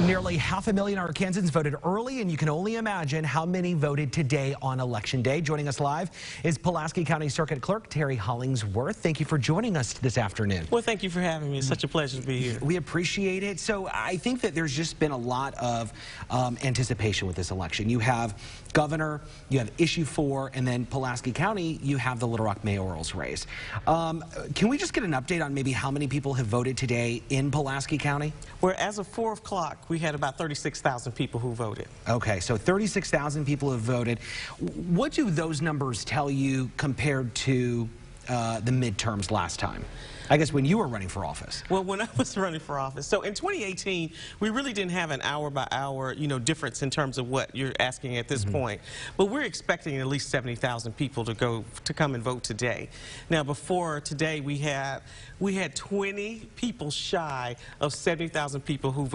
Nearly 500,000 Arkansans voted early, and you can only imagine how many voted today on Election Day. Joining us live is Pulaski County Circuit Clerk Terri Hollingsworth. Thank you for joining us this afternoon. Well, thank you for having me. It's such a pleasure to be here. We appreciate it. So I think that there's just been a lot of anticipation with this election. You have governor, you have issue 4, and then Pulaski County, you have the Little Rock mayoral's race. Can we just get an update on maybe how many people have voted today in Pulaski County? Well, as of 4 o'clock, we had about 36,000 people who voted. Okay, so 36,000 people have voted. What do those numbers tell you compared to the midterms last time? I guess when you were running for office. Well, when I was running for office. So in 2018, we really didn't have an hour-by-hour, difference in terms of what you're asking at this point. But we're expecting at least 70,000 people to come and vote today. Now, before today, we had 20 people shy of 70,000 people who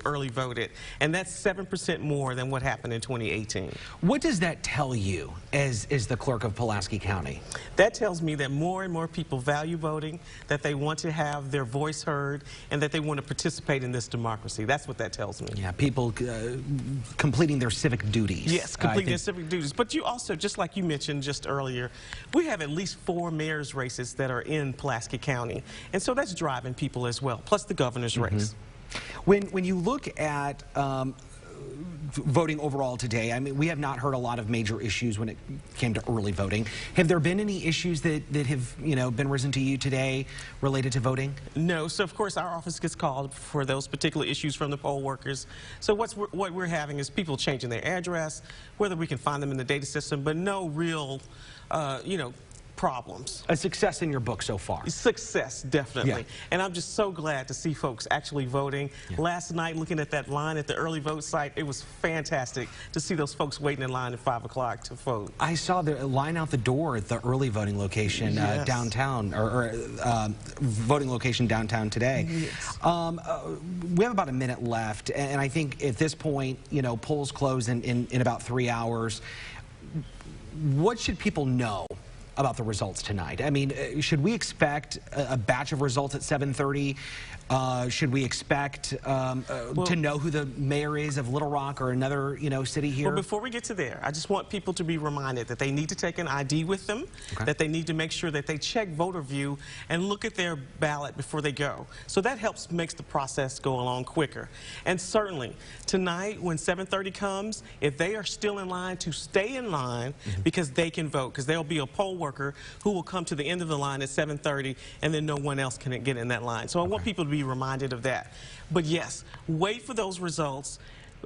early voted, and that's 7% more than what happened in 2018. What does that tell you as the clerk of Pulaski County? That tells me that more and more people value voting, that they want to have their voice heard, and that they want to participate in this democracy. That's what that tells me. Yeah, people completing their civic duties. Yes, completing their civic duties. But you also, just like you mentioned just earlier, we have at least 4 mayor's races that are in Pulaski County. And so that's driving people as well, plus the governor's race. When you look at voting overall today, I mean, we have not heard a lot of major issues when it came to early voting. Have there been any issues that have, been risen to you today related to voting? No. So, of course, our office gets called for those particular issues from the poll workers. So what we're having is people changing their address, whether we can find them in the data system, but no real, problems. A success in your book so far? Success, definitely. Yeah. And I'm just so glad to see folks actually voting. Yeah. Last night, looking at that line at the early vote site, it was fantastic to see those folks waiting in line at 5 o'clock to vote. I saw the line out the door at the early voting location downtown, or voting location downtown today. Yes. We have about a minute left, and I think at this point, polls close in about 3 hours. What should people know about the results tonight? I mean, should we expect a batch of results at 7:30? Should we expect to know who the mayor is of Little Rock or another, city here? Well, before we get to there, I just want people to be reminded that they need to take an ID with them, that they need to make sure that they check voter view and look at their ballot before they go. So that makes the process go along quicker. And certainly, tonight when 7:30 comes, if they are still in line, to stay in line because they can vote, because there'll be a poll worker who will come to the end of the line at 7:30, and then no one else can get in that line. So I want people to be reminded of that. But yes, wait for those results.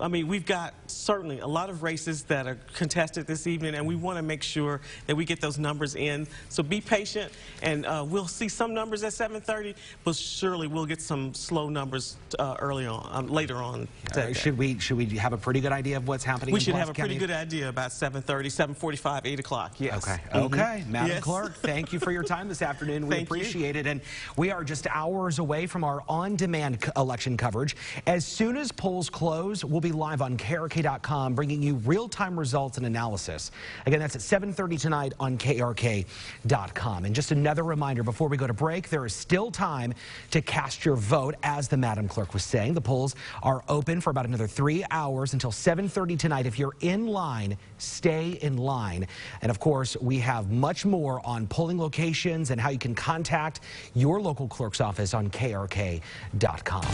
I mean, we've got certainly a lot of races that are contested this evening, and we want to make sure that we get those numbers in. So be patient, and we'll see some numbers at 7:30, but surely we'll get some slow numbers later on. Should we have a pretty good idea of what's happening? We should have a pretty good idea about 7:30, 7:45, 8 o'clock. Yes. Okay. Okay, Madam Clerk, thank you for your time this afternoon. We appreciate it, and we are just hours away from our on-demand election coverage. As soon as polls close, we'll be live on KARK.com, bringing you real-time results and analysis. Again, that's at 7:30 tonight on KARK.com. And just another reminder before we go to break, there is still time to cast your vote, as the Madam Clerk was saying. The polls are open for about another 3 hours until 7:30 tonight. If you're in line, stay in line. And of course, we have much more on polling locations and how you can contact your local clerk's office on KARK.com.